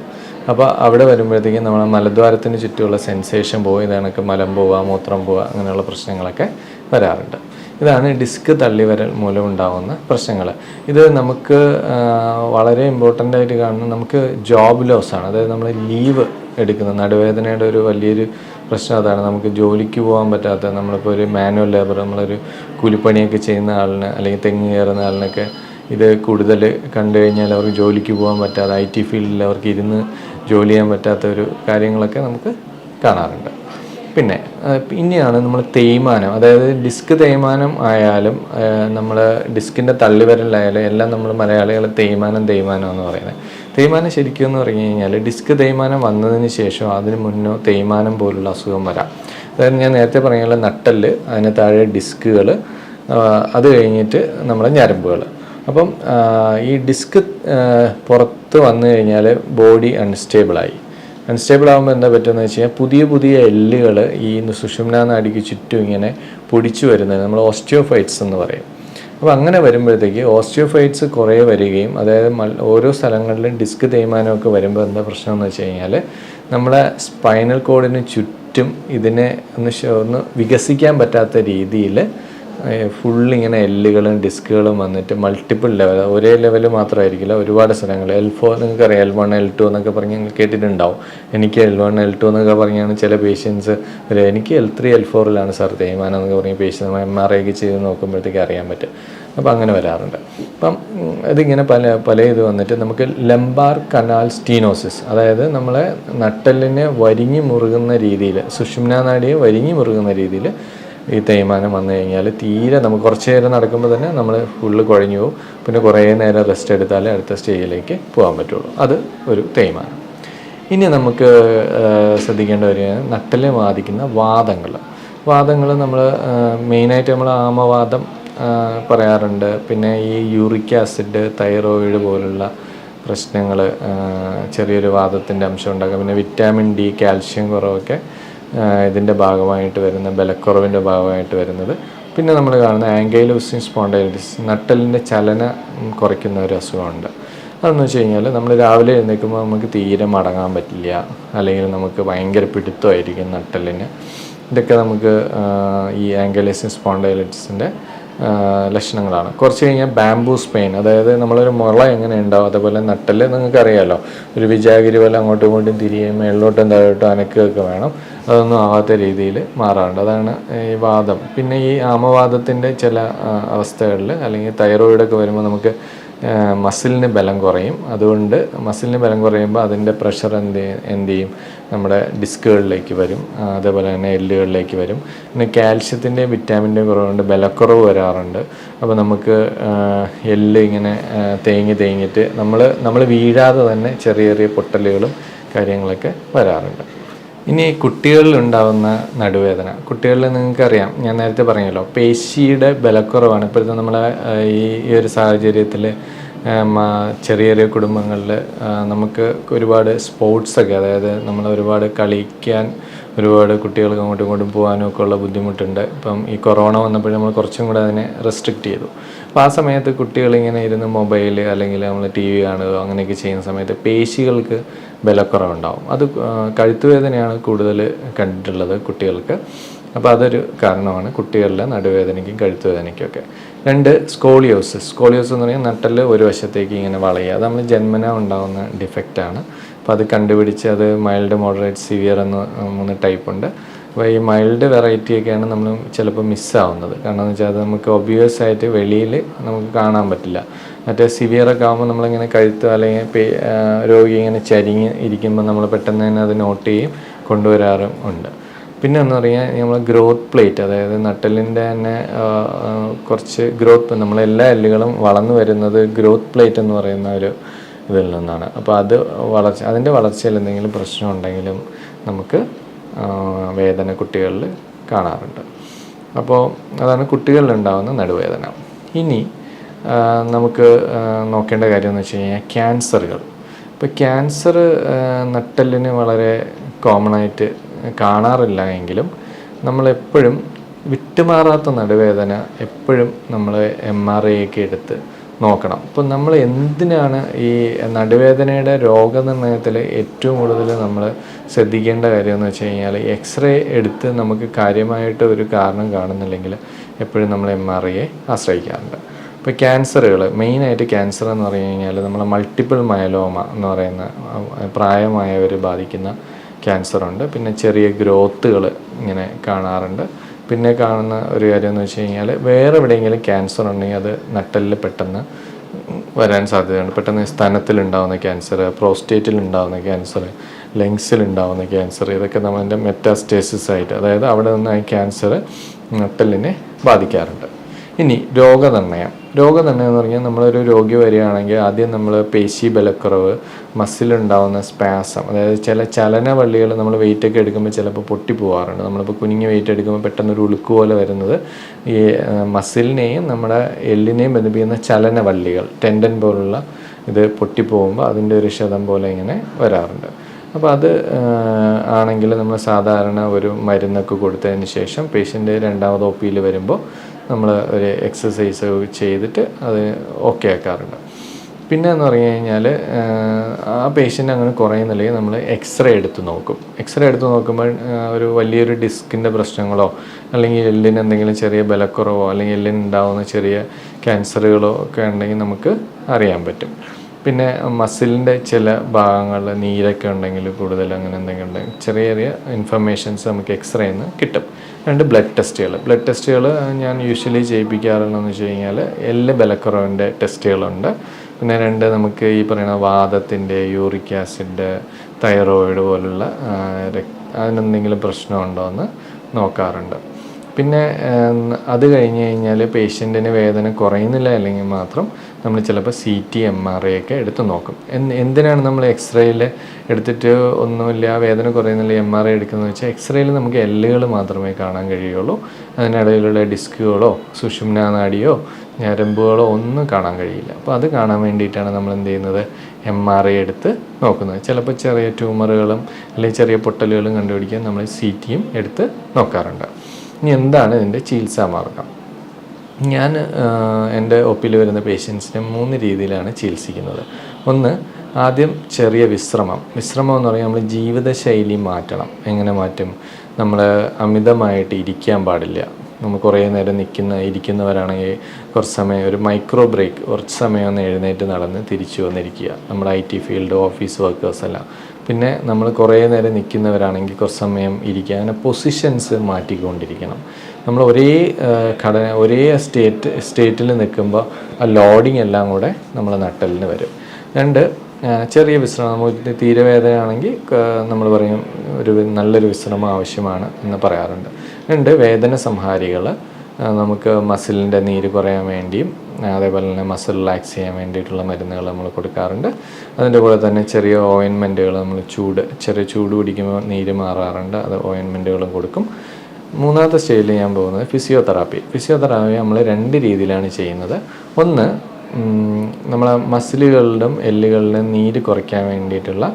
അപ്പോൾ അവിടെ വരുമ്പോഴത്തേക്കും നമ്മളെ മലദ്വാരത്തിന് ചുറ്റുമുള്ള സെൻസേഷൻ പോകും, ഇതാണ് മലം പോവുക, മൂത്രം പോവുക, അങ്ങനെയുള്ള പ്രശ്നങ്ങളൊക്കെ വരാറുണ്ട്. ഇതാണ് ഡിസ്ക് തള്ളിവരൽ മൂലം ഉണ്ടാകുന്ന പ്രശ്നങ്ങൾ. ഇത് നമുക്ക് വളരെ ഇമ്പോർട്ടൻ്റ് ആയിട്ട് കാണുന്നത് നമുക്ക് ജോബ് ലോസാണ്. അതായത് നമ്മൾ ലീവ് എടുക്കുന്ന നടുവേദനയുടെ ഒരു വലിയൊരു പ്രശ്നം അതാണ്. നമുക്ക് ജോലിക്ക് പോകാൻ പറ്റാത്ത, നമ്മളിപ്പോൾ ഒരു മാനുവൽ ലേബർ, നമ്മളൊരു കൂലിപ്പണിയൊക്കെ ചെയ്യുന്ന ആളിന് അല്ലെങ്കിൽ തെങ്ങ് കയറുന്ന ആളിനൊക്കെ ഇത് കൂടുതൽ കണ്ടു കഴിഞ്ഞാൽ അവർക്ക് ജോലിക്ക് പോകാൻ പറ്റാതെ, IT ഫീൽഡിൽ അവർക്ക് ഇരുന്ന് ജോലി ചെയ്യാൻ പറ്റാത്ത ഒരു കാര്യങ്ങളൊക്കെ നമുക്ക് കാണാറുണ്ട്. പിന്നെയാണ് നമ്മൾ തേയ്മാനം, അതായത് ഡിസ്ക് തേയ്മാനം ആയാലും നമ്മൾ ഡിസ്കിൻ്റെ തള്ളിവരലായാലും എല്ലാം നമ്മൾ മലയാളികൾ തേയ്മാനം എന്ന് പറയുന്നത്. തേയ്മാനം ശരിക്കും എന്ന് പറഞ്ഞു കഴിഞ്ഞാൽ ഡിസ്ക് തേയ്മാനം വന്നതിന് ശേഷം അതിന് മുന്നോ തേയ്മാനം പോലുള്ള അസുഖം വരാം. അതായത് ഞാൻ നേരത്തെ പറഞ്ഞ നട്ടല്, അതിന് താഴെ ഡിസ്കുകൾ, അത് കഴിഞ്ഞിട്ട് നമ്മുടെ ഞരമ്പുകൾ. അപ്പം ഈ ഡിസ്ക് പുറത്ത് വന്നു കഴിഞ്ഞാൽ ബോഡി അൺസ്റ്റേബിളായി. അൺസ്റ്റേബിൾ ആകുമ്പോൾ എന്താ പറ്റുമെന്ന് വെച്ച് കഴിഞ്ഞാൽ പുതിയ എല്ലുകൾ ഈ സുഷുമ്നാ നാഡിക്ക് ചുറ്റും പൊടിച്ചു വരുന്നത് നമ്മൾ ഓസ്റ്റിയോഫൈറ്റ്സ് എന്ന് പറയും. അപ്പോൾ അങ്ങനെ വരുമ്പോഴത്തേക്ക് ഓസ്റ്റിയോഫൈറ്റ്സ് കുറേ വരികയും, അതായത് ഓരോ സ്ഥലങ്ങളിലും ഡിസ്ക് തേയ്മാനമൊക്കെ വരുമ്പോൾ എന്താ പ്രശ്നം എന്ന് വെച്ച് കഴിഞ്ഞാൽ നമ്മളെ സ്പൈനൽ കോഡിന് ചുറ്റും ഇതിനെ ഒന്ന് വികസിക്കാൻ പറ്റാത്ത രീതിയിൽ ഫുള്ളിങ്ങനെ എല്ലുകളും ഡിസ്കുകളും വന്നിട്ട് മൾട്ടിപ്പിൾ ലെവൽ, ഒരേ ലെവൽ മാത്രമായിരിക്കില്ല, ഒരുപാട് സ്ഥലങ്ങൾ L4, നിങ്ങൾക്കറിയാം L1 L2 എന്നൊക്കെ പറഞ്ഞ് നിങ്ങൾ കേട്ടിട്ടുണ്ടാവും. എനിക്ക് L1 L2 എന്നൊക്കെ പറഞ്ഞാണ് ചില പേഷ്യൻസ്, എനിക്ക് L3 L4 സാർ തേയ്മാനം എന്നൊക്കെ പറഞ്ഞ് പേഷ്യൻസ് MRI ഒക്കെ ചെയ്ത് നോക്കുമ്പോഴത്തേക്ക് അറിയാൻ പറ്റും. അപ്പോൾ അങ്ങനെ വരാറുണ്ട്. അപ്പം ഇതിങ്ങനെ പല ഇത് വന്നിട്ട് നമുക്ക് ലംബാർ കനാൽ സ്റ്റീനോസിസ്, അതായത് നമ്മളെ നട്ടെല്ലിനെ വരിഞ്ഞു മുറുകുന്ന രീതിയിൽ, സുഷുമ്നാ നാഡിയെ വരിഞ്ഞു മുറുകുന്ന രീതിയിൽ ഈ തേയ്മാനം വന്നു കഴിഞ്ഞാൽ തീരെ നമുക്ക് കുറച്ച് നേരം നടക്കുമ്പോൾ തന്നെ നമ്മൾ ഫുള്ള് കുഴഞ്ഞു പോകും. പിന്നെ കുറേ നേരം റെസ്റ്റ് എടുത്താലേ അടുത്ത സ്റ്റേജിലേക്ക് പോകാൻ പറ്റുള്ളൂ. അത് ഒരു തേയ്മാനം. ഇനി നമുക്ക് ശ്രദ്ധിക്കേണ്ട ഒരു നട്ടലിനെ ബാധിക്കുന്ന വാദങ്ങൾ നമ്മൾ മെയിനായിട്ട് നമ്മൾ ആമവാദം പറയാറുണ്ട്. പിന്നെ ഈ യൂറിക് ആസിഡ്, തൈറോയിഡ് പോലുള്ള പ്രശ്നങ്ങൾ ചെറിയൊരു വാദത്തിൻ്റെ അംശം ഉണ്ടാക്കാം. പിന്നെ വിറ്റാമിൻ D, കാൽഷ്യം കുറവൊക്കെ ഇതിൻ്റെ ഭാഗമായിട്ട് വരുന്ന, ബലക്കുറവിൻ്റെ ഭാഗമായിട്ട് വരുന്നത്. പിന്നെ നമ്മൾ കാണുന്ന ആങ്കൈലോസിസ് സ്പോണ്ടൈലിറ്റിസ്, നട്ടലിൻ്റെ ചലനം കുറയ്ക്കുന്ന ഒരു അസുഖമുണ്ട്. അതെന്ന് വെച്ച് കഴിഞ്ഞാൽ നമ്മൾ രാവിലെ എഴുന്നേൽക്കുമ്പോൾ നമുക്ക് തീരെ മടങ്ങാൻ പറ്റില്ല, അല്ലെങ്കിൽ നമുക്ക് ഭയങ്കര പിടുത്തമായിരിക്കും നട്ടലിന്. ഇതൊക്കെ നമുക്ക് ഈ ആങ്കൈലോസിസ് സ്പോണ്ടൈലിറ്റിസിൻ്റെ ലക്ഷണങ്ങളാണ്. കുറച്ച് കഴിഞ്ഞാൽ ബാംബൂസ് പെയിൻ, അതായത് നമ്മളൊരു മുള എങ്ങനെ ഉണ്ടാവും അതുപോലെ നട്ടല് നിങ്ങൾക്കറിയാമല്ലോ, ഒരു വിജാഗിരി പോലെ അങ്ങോട്ടും ഇങ്ങോട്ടും തിരിയുകയും മേളിലോട്ടും താഴോട്ടും അനക്കുകയൊക്കെ വേണം. അതൊന്നും ആവാത്ത രീതിയിൽ മാറാറുണ്ട്. അതാണ് ഈ വാദം. പിന്നെ ഈ ആമവാദത്തിൻ്റെ ചില അവസ്ഥകളിൽ അല്ലെങ്കിൽ തൈറോയിഡൊക്കെ വരുമ്പോൾ നമുക്ക് മസിലിന് ബലം കുറയും. അതുകൊണ്ട് മസിലിന് ബലം കുറയുമ്പോൾ അതിൻ്റെ പ്രഷർ എന്ത് ചെയ്യും, നമ്മുടെ ഡിസ്കുകളിലേക്ക് വരും, അതേപോലെ തന്നെ എല്ലുകളിലേക്ക് വരും. പിന്നെ കാൽഷ്യത്തിൻ്റെയും വിറ്റാമിൻ്റെയും കുറവുകൊണ്ട് ബലക്കുറവ് വരാറുണ്ട്. അപ്പോൾ നമുക്ക് എല്ല് ഇങ്ങനെ തേങ്ങിയിട്ട് നമ്മൾ വീഴാതെ തന്നെ ചെറിയ ചെറിയ പൊട്ടലുകളും കാര്യങ്ങളൊക്കെ വരാറുണ്ട്. ഇനി കുട്ടികളിൽ ഉണ്ടാകുന്ന നടുവേദന. കുട്ടികളിൽ നിങ്ങൾക്കറിയാം, ഞാൻ നേരത്തെ പറഞ്ഞല്ലോ, പേശിയുടെ ബലക്കുറവാണ് ഇപ്പോഴത്തെ നമ്മളെ ഈ ഒരു സാഹചര്യത്തിൽ. ചെറിയ ചെറിയ കുടുംബങ്ങളിൽ നമുക്ക് ഒരുപാട് സ്പോർട്സൊക്കെ, അതായത് നമ്മൾ ഒരുപാട് കളിക്കാൻ ഒരുപാട് കുട്ടികൾക്ക് അങ്ങോട്ടും ഇങ്ങോട്ടും പോകാനും ഒക്കെ ഉള്ള ബുദ്ധിമുട്ടുണ്ട്. ഇപ്പം ഈ കൊറോണ വന്നപ്പോൾ നമ്മൾ കുറച്ചും കൂടെ അതിനെ റെസ്ട്രിക്റ്റ് ചെയ്തു. അപ്പോൾ ആ സമയത്ത് കുട്ടികളിങ്ങനെ ഇരുന്ന് മൊബൈൽ അല്ലെങ്കിൽ നമ്മൾ ടി വി കാണുക അങ്ങനെയൊക്കെ ചെയ്യുന്ന സമയത്ത് പേശികൾക്ക് ബലക്കുറവുണ്ടാവും. അത് കഴുത്തുവേദനയാണ് കൂടുതൽ കണ്ടിട്ടുള്ളത് കുട്ടികൾക്ക്. അപ്പോൾ അതൊരു കാരണമാണ് കുട്ടികളിലെ നടുവേദനയ്ക്കും കഴുത്തുവേദനയ്ക്കൊക്കെ. 2, സ്കോളിയോസിസ് എന്ന് പറഞ്ഞാൽ നട്ടെല്ല് ഒരു വശത്തേക്ക് ഇങ്ങനെ വളയുക. അത് നമ്മൾ ജന്മന ഉണ്ടാകുന്ന ഡിഫക്റ്റാണ്. അപ്പോൾ അത് കണ്ടുപിടിച്ച് അത് മൈൽഡ്, മോഡറേറ്റ്, സിവിയർ എന്ന് 3 ടൈപ്പ് ഉണ്ട്. അപ്പോൾ ഈ മൈൽഡ് വെറൈറ്റിയൊക്കെയാണ് നമ്മൾ ചിലപ്പോൾ മിസ്സാവുന്നത്. കാരണം എന്ന് വെച്ചാൽ അത് നമുക്ക് ഒബ്വിയസ് ആയിട്ട് വെളിയിൽ നമുക്ക് കാണാൻ പറ്റില്ല. മറ്റേ സിവിയറൊക്കെ ആകുമ്പോൾ നമ്മളിങ്ങനെ കഴുത്ത് അല്ലെങ്കിൽ രോഗി ഇങ്ങനെ ചരിഞ്ഞ് ഇരിക്കുമ്പോൾ നമ്മൾ പെട്ടെന്ന് തന്നെ അത് നോട്ട് ചെയ്യും കൊണ്ടുവരാറും ഉണ്ട്. പിന്നെ എന്ന് പറഞ്ഞാൽ നമ്മൾ ഗ്രോത്ത് പ്ലേറ്റ്, അതായത് നട്ടെല്ലിൻ്റെ തന്നെ കുറച്ച് ഗ്രോത്ത്, നമ്മളെല്ലാ എല്ലുകളും വളർന്നു വരുന്നത് ഗ്രോത്ത് പ്ലേറ്റ് എന്ന് പറയുന്ന ഒരു ഇതിൽ നിന്നാണ്. അപ്പോൾ അതിൻ്റെ വളർച്ചയിൽ എന്തെങ്കിലും പ്രശ്നം ഉണ്ടെങ്കിലും നമുക്ക് വേദന കുട്ടികളിൽ കാണാറുണ്ട്. അപ്പോൾ അതാണ് കുട്ടികളിലുണ്ടാകുന്ന നടുവേദന. ഇനി നമുക്ക് നോക്കേണ്ട കാര്യം എന്ന് വെച്ച് കഴിഞ്ഞാൽ ക്യാൻസറുകൾ. ഇപ്പോൾ ക്യാൻസർ നട്ടെല്ലിന് വളരെ കോമൺ ആയിട്ട് കാണാറില്ല എങ്കിലും നമ്മളെപ്പോഴും വിട്ടുമാറാത്ത നടുവേദന എപ്പോഴും നമ്മൾ MRI ഒക്കെ എടുത്ത് നോക്കണം. അപ്പോൾ നമ്മൾ എന്തിനാണ് ഈ നടുവേദനയുടെ രോഗനിർണയത്തിൽ ഏറ്റവും കൂടുതൽ നമ്മൾ ശ്രദ്ധിക്കേണ്ട കാര്യം എന്ന് വെച്ച് കഴിഞ്ഞാൽ, എക്സ്റേ എടുത്ത് നമുക്ക് കാര്യമായിട്ട് ഒരു കാരണം കാണുന്നില്ലെങ്കിൽ എപ്പോഴും നമ്മൾ MRIയെ ആശ്രയിക്കാറുണ്ട്. ഇപ്പോൾ ക്യാൻസറുകൾ, മെയിനായിട്ട് ക്യാൻസർ എന്ന് പറഞ്ഞു കഴിഞ്ഞാൽ നമ്മൾ മൾട്ടിപ്പിൾ മയലോമ എന്ന് പറയുന്ന പ്രായമായവർ ബാധിക്കുന്ന ക്യാൻസറുണ്ട്. പിന്നെ ചെറിയ ഗ്രോത്തുകൾ ഇങ്ങനെ കാണാറുണ്ട്. പിന്നെ കാണുന്ന ഒരു കാര്യം എന്ന് വെച്ച് കഴിഞ്ഞാൽ, വേറെ എവിടെയെങ്കിലും ക്യാൻസർ ഉണ്ടെങ്കിൽ അത് നട്ടെല്ലിൽ പെട്ടെന്ന് വരാൻ സാധ്യതയുണ്ട്. പെട്ടെന്ന് സ്തനത്തിലുണ്ടാകുന്ന ക്യാൻസർ, പ്രോസ്റ്റേറ്റിലുണ്ടാകുന്ന ക്യാൻസർ, ലങ്സിലുണ്ടാകുന്ന ക്യാൻസർ, ഇതൊക്കെ നമ്മളുടെ മെറ്റാസ്റ്റേസിസ് ആയിട്ട്, അതായത് അവിടെ നിന്ന് ഈ ക്യാൻസർ നട്ടെല്ലിനെ ബാധിക്കാറുണ്ട്. ഇനി രോഗനിർണയം എന്ന് പറഞ്ഞാൽ, നമ്മളൊരു രോഗി വരികയാണെങ്കിൽ ആദ്യം നമ്മൾ പേശി ബലക്കുറവ്, മസിലുണ്ടാവുന്ന സ്പാസം, അതായത് ചില ചലനവള്ളികൾ നമ്മൾ വെയിറ്റൊക്കെ എടുക്കുമ്പോൾ ചിലപ്പോൾ പൊട്ടിപ്പോവാറുണ്ട്. നമ്മളിപ്പോൾ കുനിഞ്ഞ് വെയിറ്റ് എടുക്കുമ്പോൾ പെട്ടെന്നൊരു ഉളുക്ക് പോലെ വരുന്നത് ഈ മസിലിനെയും നമ്മുടെ എല്ലിനെയും ബന്ധിപ്പിക്കുന്ന ചലനവള്ളികൾ, ടെൻഡൻ പോലുള്ള ഇത് പൊട്ടിപ്പോകുമ്പോൾ അതിൻ്റെ ഒരു ക്ഷതം പോലെ ഇങ്ങനെ വരാറുണ്ട്. അപ്പോൾ അത് ആണെങ്കിൽ നമ്മൾ സാധാരണ ഒരു മരുന്നൊക്കെ കൊടുത്തതിന് ശേഷം പേഷ്യൻ്റ് രണ്ടാമത് OPയിൽ വരുമ്പോൾ നമ്മൾ ഒരു എക്സസൈസ് ചെയ്തിട്ട് അത് ഓക്കെ ആക്കാറുണ്ട്. പിന്നെ എന്ന് പറഞ്ഞു കഴിഞ്ഞാൽ ആ പേഷ്യൻ്റ് അങ്ങനെ കുറയുന്നില്ലെങ്കിൽ നമ്മൾ എക്സ്റേ എടുത്ത് നോക്കും. എക്സ്റേ എടുത്ത് നോക്കുമ്പോൾ ഒരു വലിയൊരു ഡിസ്കിൻ്റെ പ്രശ്നങ്ങളോ അല്ലെങ്കിൽ എല്ലിന് എന്തെങ്കിലും ചെറിയ ബലക്കുറവോ അല്ലെങ്കിൽ എല്ലിനുണ്ടാവുന്ന ചെറിയ ക്യാൻസറുകളോ ഒക്കെ ഉണ്ടെങ്കിൽ നമുക്ക് അറിയാൻ പറ്റും. പിന്നെ മസിലിൻ്റെ ചില ഭാഗങ്ങളിൽ നീരൊക്കെ ഉണ്ടെങ്കിൽ കൂടുതൽ അങ്ങനെ എന്തെങ്കിലും ഉണ്ടെങ്കിൽ ചെറിയ ചെറിയ ഇൻഫർമേഷൻസ് നമുക്ക് എക്സ്റേയിൽ നിന്ന് കിട്ടും. 2 ബ്ലഡ് ടെസ്റ്റുകൾ ഞാൻ യൂഷ്വലി ചെയ്യിപ്പിക്കാറുള്ളതെന്ന് വെച്ച് കഴിഞ്ഞാൽ എല്ല് ബലക്കുറവിൻ്റെ ടെസ്റ്റുകളുണ്ട്. പിന്നെ 2 നമുക്ക് ഈ പറയുന്ന വാദത്തിൻ്റെ, യൂറിക് ആസിഡ്, തൈറോയിഡ് പോലുള്ള അതിനെന്തെങ്കിലും പ്രശ്നമുണ്ടോ എന്ന് നോക്കാറുണ്ട്. പിന്നെ അത് കഴിഞ്ഞ് കഴിഞ്ഞാൽ പേഷ്യൻറ്റിന് വേദന കുറയുന്നില്ല അല്ലെങ്കിൽ മാത്രം നമ്മൾ ചിലപ്പോൾ CT, MRI ഒക്കെ എടുത്ത് നോക്കും. എന്തിനാണ് നമ്മൾ എക്സ്റേയിൽ എടുത്തിട്ട് ഒന്നുമില്ല വേദന കുറയുന്നില്ല MRI എടുക്കുന്നത് വെച്ചാൽ, എക്സ്റേയിൽ നമുക്ക് എല്ലുകൾ മാത്രമേ കാണാൻ കഴിയുള്ളൂ. അതിനിടയിലുള്ള ഡിസ്കുകളോ സുഷുമ്നാ നാഡിയോ ഞരമ്പുകളോ ഒന്നും കാണാൻ കഴിയില്ല. അപ്പോൾ അത് കാണാൻ വേണ്ടിയിട്ടാണ് നമ്മൾ എന്ത് ചെയ്യുന്നത്, MRI എടുത്ത് നോക്കുന്നത്. ചിലപ്പോൾ ചെറിയ ട്യൂമറുകളും അല്ലെങ്കിൽ ചെറിയ പൊട്ടലുകളും കണ്ടുപിടിക്കാൻ നമ്മൾ CTയും എടുത്ത് നോക്കാറുണ്ട്. ഇനി എന്താണ് ഇതിൻ്റെ ചികിത്സാ മാർഗം? ഞാൻ എൻ്റെ OPയിൽ വരുന്ന പേഷ്യൻസിനെ 3 രീതിയിലാണ് ചികിത്സിക്കുന്നത്. ഒന്ന്, ആദ്യം ചെറിയ വിശ്രമം എന്ന് പറഞ്ഞാൽ നമ്മൾ ജീവിതശൈലി മാറ്റണം. എങ്ങനെ മാറ്റും? നമ്മൾ അമിതമായിട്ട് ഇരിക്കാൻ പാടില്ല. നമ്മൾ കുറേ നേരം ഇരിക്കുന്നവരാണെങ്കിൽ കുറച്ച് സമയം ഒരു മൈക്രോ ബ്രേക്ക്, കുറച്ച് സമയം ഒന്ന് എഴുന്നേറ്റ് നടന്ന് തിരിച്ചു വന്നിരിക്കുക. നമ്മുടെ IT ഫീൽഡ്, ഓഫീസ് വർക്കേഴ്സ് എല്ലാം. പിന്നെ നമ്മൾ കുറേ നേരം നിൽക്കുന്നവരാണെങ്കിൽ കുറച്ച് സമയം ഇരിക്കുക. അങ്ങനെ പൊസിഷൻസ് മാറ്റിക്കൊണ്ടിരിക്കണം. നമ്മൾ ഒരേ സ്റ്റേറ്റിൽ നിൽക്കുമ്പോൾ ആ ലോഡിങ് എല്ലാം കൂടെ നമ്മൾ നട്ടെല്ലിന് വരും. രണ്ട്, ചെറിയ വിശ്രമം. നമുക്ക് തീരെ വേദനയാണെങ്കിൽ നമ്മൾ പറയും നല്ലൊരു വിശ്രമം ആവശ്യമാണ് എന്ന് പറയാറുണ്ട്. രണ്ട്, വേദന സംഹാരികൾ. നമുക്ക് മസിലിൻ്റെ നീര് കുറയാൻ വേണ്ടിയും അതേപോലെ തന്നെ മസിൽ റിലാക്സ് ചെയ്യാൻ വേണ്ടിയിട്ടുള്ള മരുന്നുകൾ നമ്മൾ കൊടുക്കാറുണ്ട്. അതിൻ്റെ കൂടെ തന്നെ ചെറിയ ഓയിൻമെൻറ്റുകൾ, നമ്മൾ ചെറിയ ചൂട് പിടിക്കുമ്പോൾ നീര് മാറാറുണ്ട്, അത് ഓയിൻമെൻറ്റുകളും കൊടുക്കും. മൂന്നാമത്തെ സ്റ്റേജിൽ ഞാൻ പോകുന്നത് ഫിസിയോതെറാപ്പി നമ്മൾ 2 രീതിയിലാണ് ചെയ്യുന്നത്. ഒന്ന്, നമ്മളെ മസിലുകളിലും എല്ലുകളിലും നീര് കുറയ്ക്കാൻ വേണ്ടിയിട്ടുള്ള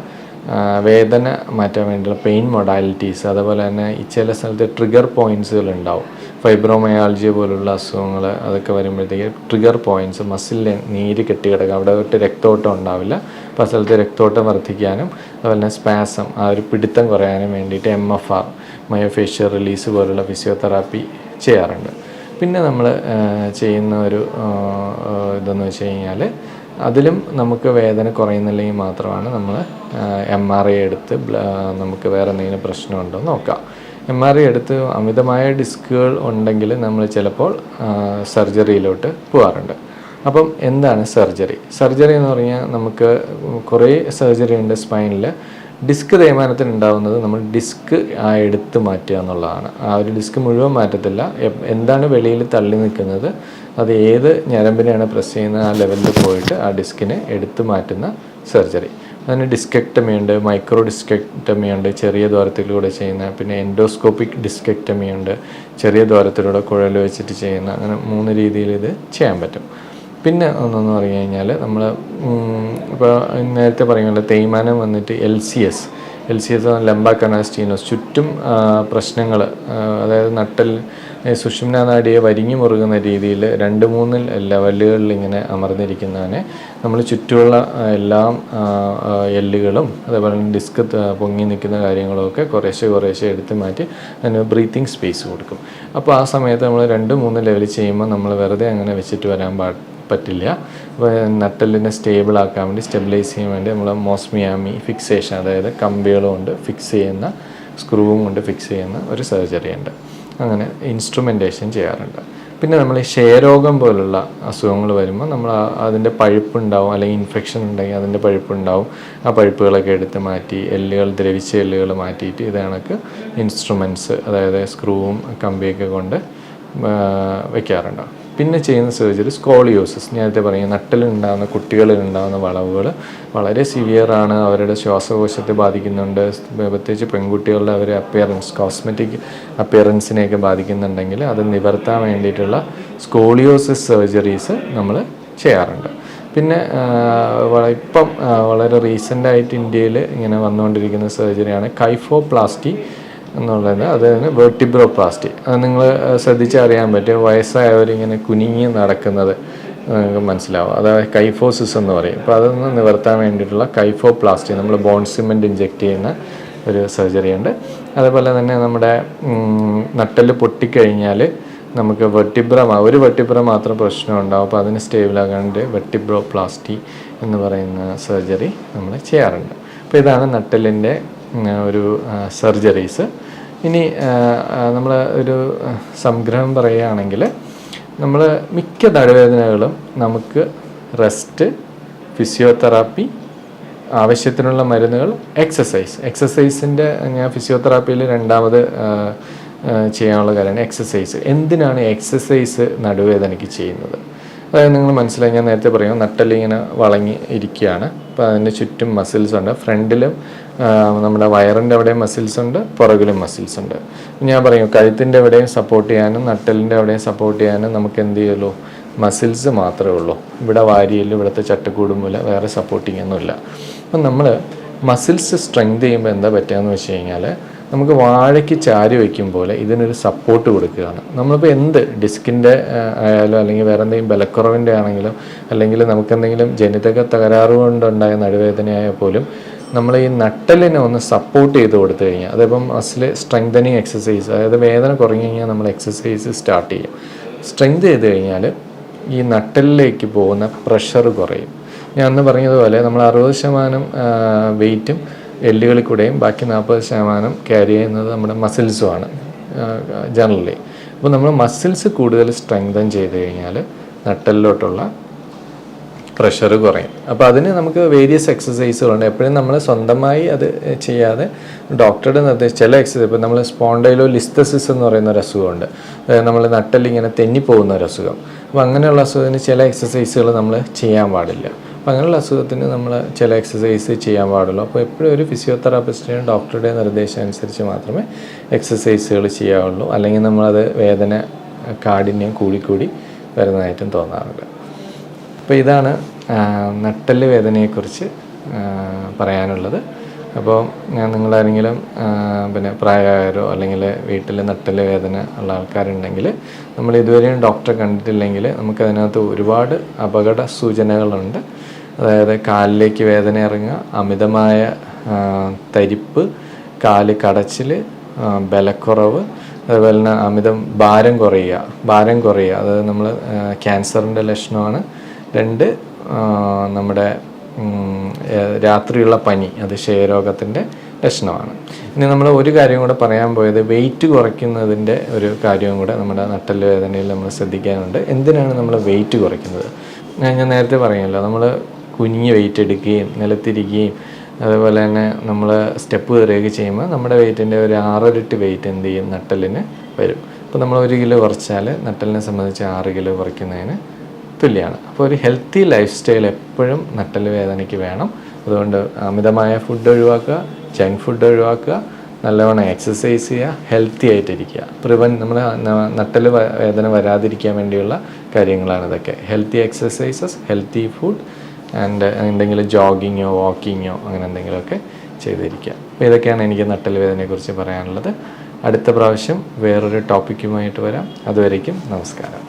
വേദന മാറ്റാൻ വേണ്ടിയിട്ടുള്ള പെയിൻ മൊഡാലിറ്റീസ്. അതുപോലെ തന്നെ ഈ ചില സ്ഥലത്ത് ട്രിഗർ പോയിൻറ്റ്സുകൾ ഉണ്ടാവും. ഫൈബ്രോമയാൾജിയ പോലുള്ള അസുഖങ്ങൾ അതൊക്കെ വരുമ്പോഴത്തേക്ക് ട്രിഗർ പോയിൻറ്റ്സ്, മസിലിൽ നീര് കെട്ടിക്കിടക്കുക, അവിടെ വിട്ട് രക്തോട്ടം ഉണ്ടാവില്ല. അപ്പോൾ ആ സ്ഥലത്ത് രക്തോട്ടം വർദ്ധിക്കാനും അതുപോലെ തന്നെ സ്പാസം, ആ ഒരു പിടുത്തം കുറയാനും വേണ്ടിയിട്ട് MFR, മയോഫേഷ്യൽ റിലീസ് പോലുള്ള ഫിസിയോതെറാപ്പി ചെയ്യാറുണ്ട്. പിന്നെ നമ്മൾ ചെയ്യുന്ന ഇതെന്ന് വെച്ച് കഴിഞ്ഞാൽ അതിലും നമുക്ക് വേദന കുറയുന്നില്ലെങ്കിൽ മാത്രമാണ് നമ്മൾ MRI എടുത്ത് നമുക്ക് വേറെ എന്തെങ്കിലും പ്രശ്നമുണ്ടോ എന്ന് നോക്കാം. MRI എടുത്ത് അമിതമായ ഡിസ്കുകൾ ഉണ്ടെങ്കിൽ നമ്മൾ ചിലപ്പോൾ സർജറിയിലോട്ട് പോകാറുണ്ട്. അപ്പം എന്താണ് സർജറി എന്ന് പറഞ്ഞാൽ നമുക്ക് കുറേ സർജറി ഉണ്ട് സ്പൈനിൽ. ഡിസ്ക് തേയ്മാനത്തിന് ഉണ്ടാകുന്നത് നമ്മൾ ഡിസ്ക് എടുത്ത് മാറ്റുക എന്നുള്ളതാണ്. ആ ഒരു ഡിസ്ക് മുഴുവൻ മാറ്റത്തില്ല. എന്താണ് വെളിയിൽ തള്ളി നിൽക്കുന്നത്, അത് ഏത് ഞരമ്പിനെയാണ് പ്രസ് ചെയ്യുന്നത്, ആ ലെവലിൽ പോയിട്ട് ആ ഡിസ്കിനെ എടുത്ത് മാറ്റുന്ന സർജറി. അതിന് ഡിസ്കെക്ടമി ഉണ്ട്, മൈക്രോ ഡിസ്കെക്ടമി ഉണ്ട്, ചെറിയ ദ്വാരത്തിലൂടെ ചെയ്യുന്ന, പിന്നെ എൻഡോസ്കോപ്പിക് ഡിസ്കെക്ടമി ഉണ്ട്, ചെറിയ ദ്വാരത്തിലൂടെ കുഴൽ വെച്ചിട്ട് ചെയ്യുന്ന. അങ്ങനെ 3 രീതിയിൽ ഇത് ചെയ്യാൻ പറ്റും. പിന്നെ ഒന്നെന്ന് പറഞ്ഞു കഴിഞ്ഞാൽ നമ്മൾ ഇപ്പോൾ നേരത്തെ പറയുമല്ലോ, തേയ്മാനം വന്നിട്ട് LCS ലംബാ കനാൽ സ്റ്റീനോസ്, ചുറ്റും പ്രശ്നങ്ങൾ, അതായത് നട്ടൽ സുഷുമ്നാ നാഡിയെ വരിഞ്ഞു മുറുകുന്ന രീതിയിൽ 2-3 ലെവലുകളിൽ ഇങ്ങനെ അമർന്നിരിക്കുന്നതിനെ നമ്മൾ ചുറ്റുമുള്ള എല്ലാ എല്ലുകളും അതേപോലെ ഡിസ്ക് പൊങ്ങി നിൽക്കുന്ന കാര്യങ്ങളുമൊക്കെ കുറേശ്ശെ എടുത്ത് മാറ്റി അതിന് ബ്രീത്തിങ് സ്പേസ് കൊടുക്കും. അപ്പോൾ ആ സമയത്ത് നമ്മൾ 2-3 ലെവൽ ചെയ്യുമ്പോൾ നമ്മൾ വെറുതെ അങ്ങനെ വെച്ചിട്ട് വരാൻ പറ്റില്ല. അപ്പോൾ നട്ടലിനെ സ്റ്റേബിൾ ആക്കാൻ വേണ്ടി, സ്റ്റെബിലൈസ് ചെയ്യാൻ വേണ്ടി നമ്മൾ മോസ്മിയാമി ഫിക്സേഷൻ, അതായത് കമ്പികളും കൊണ്ട് ഫിക്സ് ചെയ്യുന്ന, സ്ക്രൂവും കൊണ്ട് ഫിക്സ് ചെയ്യുന്ന ഒരു സർജറി ഉണ്ട്. അങ്ങനെ ഇൻസ്ട്രുമെൻറ്റേഷൻ ചെയ്യാറുണ്ട്. പിന്നെ നമ്മൾ ഈ ക്ഷയരോഗം പോലുള്ള അസുഖങ്ങൾ വരുമ്പോൾ നമ്മൾ അതിൻ്റെ പഴുപ്പുണ്ടാവും, അല്ലെങ്കിൽ ഇൻഫെക്ഷൻ ഉണ്ടെങ്കിൽ അതിൻ്റെ പഴുപ്പുണ്ടാവും. ആ പഴുപ്പുകളൊക്കെ എടുത്ത് മാറ്റി ദ്രവിച്ച എല്ലുകൾ മാറ്റിയിട്ട് ഇത് കണക്ക് ഇൻസ്ട്രുമെൻറ്റ്സ്, അതായത് സ്ക്രൂവും കമ്പിയൊക്കെ കൊണ്ട് വയ്ക്കാറുണ്ട്. പിന്നെ ചെയ്യുന്ന സർജറി സ്കോളിയോസിസ്. നേരത്തെ പറയും, നട്ടലുണ്ടാകുന്ന കുട്ടികളിലുണ്ടാകുന്ന വളവുകൾ വളരെ സിവിയറാണ്, അവരുടെ ശ്വാസകോശത്തെ ബാധിക്കുന്നുണ്ട്. പ്രത്യേകിച്ച് പെൺകുട്ടികളുടെ അവരുടെ കോസ്മെറ്റിക് അപ്പിയറൻസിനെയൊക്കെ ബാധിക്കുന്നുണ്ടെങ്കിൽ അത് നിവർത്താൻ വേണ്ടിയിട്ടുള്ള സ്കോളിയോസിസ് സർജറീസ് നമ്മൾ ചെയ്യാറുണ്ട്. പിന്നെ ഇപ്പം വളരെ റീസെൻ്റായിട്ട് ഇന്ത്യയിൽ ഇങ്ങനെ വന്നുകൊണ്ടിരിക്കുന്ന സർജറിയാണ് കൈഫോപ്ലാസ്റ്റി എന്നുള്ളത്. അതായത് വെർട്ടിബ്രോപ്ലാസ്റ്റി. അത് നിങ്ങൾ ശ്രദ്ധിച്ചറിയാൻ പറ്റും, വയസ്സായവരിങ്ങനെ കുനിഞ്ഞ് നടക്കുന്നത് നിങ്ങൾക്ക് മനസ്സിലാവും. അതായത് കൈഫോസിസ് എന്ന് പറയും. അപ്പോൾ അതൊന്ന് നിവർത്താൻ വേണ്ടിയിട്ടുള്ള കൈഫോപ്ലാസ്റ്റി, നമ്മൾ ബോൺ സിമെൻറ്റ് ഇഞ്ചെക്ട് ചെയ്യുന്ന ഒരു സർജറി ഉണ്ട്. അതേപോലെ തന്നെ നമ്മുടെ നട്ടല് പൊട്ടിക്കഴിഞ്ഞാൽ നമുക്ക് ഒരു വെർട്ടിബ്ര മാത്രം പ്രശ്നം ഉണ്ടാവും. അപ്പോൾ അതിന് സ്റ്റേബിളാകാണ്ട് വെർട്ടിബ്രോപ്ലാസ്റ്റി എന്ന് പറയുന്ന സർജറി നമ്മൾ ചെയ്യാറുണ്ട്. അപ്പോൾ ഇതാണ് നട്ടലിൻ്റെ ഒരു സർജറീസ്. ഇനി നമ്മൾ ഒരു സംഗ്രഹം പറയുകയാണെങ്കിൽ, നമ്മൾ മിക്ക നടുവേദനകളും നമുക്ക് റെസ്റ്റ്, ഫിസിയോതെറാപ്പി, ആവശ്യത്തിനുള്ള മരുന്നുകൾ, എക്സസൈസിൻ്റെ ഞാൻ ഫിസിയോതെറാപ്പിയിൽ രണ്ടാമത് ചെയ്യാനുള്ള കാര്യമാണ് എക്സസൈസ്. എന്തിനാണ് എക്സസൈസ് നടുവേദനയ്ക്ക് ചെയ്യുന്നത്? അതായത് നിങ്ങൾ മനസ്സിലായി, ഞാൻ നേരത്തെ പറയും, നട്ടലിങ്ങനെ വളങ്ങി ഇരിക്കുകയാണ്. അപ്പോൾ അതിൻ്റെ ചുറ്റും മസിൽസ് ഉണ്ട്. ഫ്രണ്ടിലും നമ്മുടെ വയറിൻ്റെ അവിടെയും മസിൽസ് ഉണ്ട്, പുറകിലും മസിൽസ് ഉണ്ട്. ഞാൻ പറയും, കഴുത്തിൻ്റെ എവിടെയും സപ്പോർട്ട് ചെയ്യാനും നട്ടലിൻ്റെ അവിടെയും സപ്പോർട്ട് ചെയ്യാനും നമുക്ക് എന്ത് ചെയ്യുള്ളൂ? മസിൽസ് മാത്രമേ ഉള്ളൂ. ഇവിടെ വാരിയിൽ, ഇവിടുത്തെ ചട്ടക്കൂടുമ്പോലെ വേറെ സപ്പോർട്ടിങ് ഒന്നുമില്ല. അപ്പം നമ്മൾ മസിൽസ് സ്ട്രെങ്ത് ചെയ്യുമ്പോൾ എന്താ പറ്റുകയെന്ന് വെച്ച് കഴിഞ്ഞാൽ, നമുക്ക് വാഴയ്ക്ക് ചാരി വയ്ക്കും പോലെ ഇതിനൊരു സപ്പോർട്ട് കൊടുക്കുകയാണ്. നമ്മളിപ്പോൾ എന്ത് ഡിസ്കിൻ്റെ ആയാലും, അല്ലെങ്കിൽ വേറെ എന്തെങ്കിലും ബലക്കുറവിൻ്റെ ആണെങ്കിലും, അല്ലെങ്കിൽ നമുക്കെന്തെങ്കിലും ജനിതക തകരാറ് കൊണ്ടുണ്ടായ നടുവേദനയായാൽ പോലും നമ്മൾ ഈ നട്ടലിനെ ഒന്ന് സപ്പോർട്ട് ചെയ്ത് കൊടുത്തു കഴിഞ്ഞാൽ, അതിപ്പം മസിൽ സ്ട്രെങ്തനിങ് എക്സസൈസ്, അതായത് വേദന കുറഞ്ഞു കഴിഞ്ഞാൽ നമ്മൾ എക്സസൈസ് സ്റ്റാർട്ട് ചെയ്യും. സ്ട്രെങ്ത് ചെയ്ത് കഴിഞ്ഞാൽ ഈ നട്ടലിലേക്ക് പോകുന്ന പ്രഷർ കുറയും. ഞാൻ അന്ന് പറഞ്ഞതുപോലെ നമ്മൾ 60% വെയിറ്റും എല്ലുകളിൽ കൂടെയും ബാക്കി 40% ക്യാരി ചെയ്യുന്നത് നമ്മുടെ മസിൽസുമാണ് ജനറലി. അപ്പോൾ നമ്മൾ മസിൽസ് കൂടുതൽ സ്ട്രെങ്തൻ ചെയ്ത് കഴിഞ്ഞാൽ നട്ടെല്ലിലോട്ടുള്ള പ്രഷർ കുറയും. അപ്പോൾ അതിന് നമുക്ക് വേരിയസ് എക്സസൈസുകളുണ്ട്. എപ്പോഴും നമ്മൾ സ്വന്തമായി അത് ചെയ്യാതെ ഡോക്ടറുടെ നിർദ്ദേശം ചില എക്സസൈസ്, ഇപ്പോൾ നമ്മൾ സ്പോണ്ടൈലോ ലിസ്തസിസ് എന്ന് പറയുന്ന ഒരു അസുഖമുണ്ട്, നമ്മൾ നട്ടെല്ലിങ്ങനെ തെന്നിപ്പോകുന്ന ഒരു അസുഖം. അപ്പോൾ അങ്ങനെയുള്ള അസുഖത്തിന് ചില എക്സസൈസുകൾ നമ്മൾ ചെയ്യാൻ പാടില്ല. അപ്പോൾ അങ്ങനെയുള്ള അസുഖത്തിന് നമ്മൾ ചില എക്സസൈസ് ചെയ്യാൻ പാടുള്ളൂ. അപ്പോൾ എപ്പോഴും ഒരു ഫിസിയോതെറാപ്പിസ്റ്റിന് ഡോക്ടറുടെ നിർദ്ദേശം അനുസരിച്ച് മാത്രമേ എക്സസൈസുകൾ ചെയ്യാവുള്ളൂ. അല്ലെങ്കിൽ നമ്മളത് വേദന കാഠിന്യം കൂടിക്കൂടി വരുന്നതായിട്ടും തോന്നാറുണ്ട്. അപ്പോൾ ഇതാണ് നട്ടെല്ല് വേദനയെക്കുറിച്ച് പറയാനുള്ളത്. അപ്പോൾ നിങ്ങളാരെങ്കിലും പിന്നെ പ്രായമായവരോ അല്ലെങ്കിൽ വീട്ടിൽ നട്ടെല്ല് വേദന ഉള്ള ആൾക്കാരുണ്ടെങ്കിൽ, നമ്മൾ ഇതുവരെയും ഡോക്ടറെ കണ്ടിട്ടില്ലെങ്കിൽ നമുക്കതിനകത്ത് ഒരുപാട് അപകട സൂചനകളുണ്ട്. അതായത് കാലിലേക്ക് വേദന ഇറങ്ങുക, അമിതമായ തരിപ്പ്, കാല് കടച്ചിൽ, ബലക്കുറവ്, അതുപോലെ തന്നെ അമിതം ഭാരം കുറയുക. അതായത് നമ്മൾ ക്യാൻസറിൻ്റെ ലക്ഷണമാണ്. 2 നമ്മുടെ രാത്രിയുള്ള പനി, അത് ക്ഷയരോഗത്തിൻ്റെ ലക്ഷണമാണ്. ഇനി നമ്മൾ ഒരു കാര്യം കൂടെ പറയാൻ പോയത്, വെയിറ്റ് കുറയ്ക്കുന്നതിൻ്റെ ഒരു കാര്യവും കൂടെ നമ്മുടെ നട്ടെല്ല് വേദനയിൽ നമ്മൾ ശ്രദ്ധിക്കാനുണ്ട്. എന്തിനാണ് നമ്മൾ വെയിറ്റ് കുറയ്ക്കുന്നത്? ഞാൻ നേരത്തെ പറഞ്ഞല്ലോ, നമ്മൾ കുനിഞ്ഞ് വെയിറ്റ് എടുക്കുകയും നിലത്തിരിക്കുകയും അതുപോലെ തന്നെ നമ്മൾ സ്റ്റെപ്പ് കയറുകയൊക്കെ ചെയ്യുമ്പോൾ നമ്മുടെ വെയിറ്റിൻ്റെ ഒരു 6 ഇരട്ടി വെയിറ്റ് എന്ത് ചെയ്യും, നട്ടെല്ലിന് വരും. അപ്പോൾ നമ്മൾ 1 കിലോ കുറച്ചാൽ നട്ടെല്ലിനെ സംബന്ധിച്ച് 6 കിലോ കുറയ്ക്കുന്നതിന് തുല്യമാണ്. അപ്പോൾ ഒരു ഹെൽത്തി ലൈഫ് സ്റ്റൈൽ എപ്പോഴും നട്ടെല്ല് വേദനയ്ക്ക് വേണം. അതുകൊണ്ട് അമിതമായ ഫുഡ് ഒഴിവാക്കുക, ജങ്ക് ഫുഡ് ഒഴിവാക്കുക, നല്ലവണ്ണം എക്സസൈസ് ചെയ്യുക, ഹെൽത്തി ആയിട്ടിരിക്കുക. നമ്മൾ നട്ടെല്ല് വേദന വരാതിരിക്കാൻ വേണ്ടിയുള്ള കാര്യങ്ങളാണ് ഇതൊക്കെ. Healthy exercises, healthy food and എന്തെങ്കിലും ജോഗിങ്ങോ വാക്കിങ്ങോ അങ്ങനെ എന്തെങ്കിലുമൊക്കെ ചെയ്തിരിക്കുക. അപ്പോൾ ഇതൊക്കെയാണ് എനിക്ക് നട്ടെല്ല് വേദനയെക്കുറിച്ച് പറയാനുള്ളത്. അടുത്ത പ്രാവശ്യം വേറൊരു ടോപ്പിക്കുമായിട്ട് വരാം. അതുവരേക്കും നമസ്കാരം.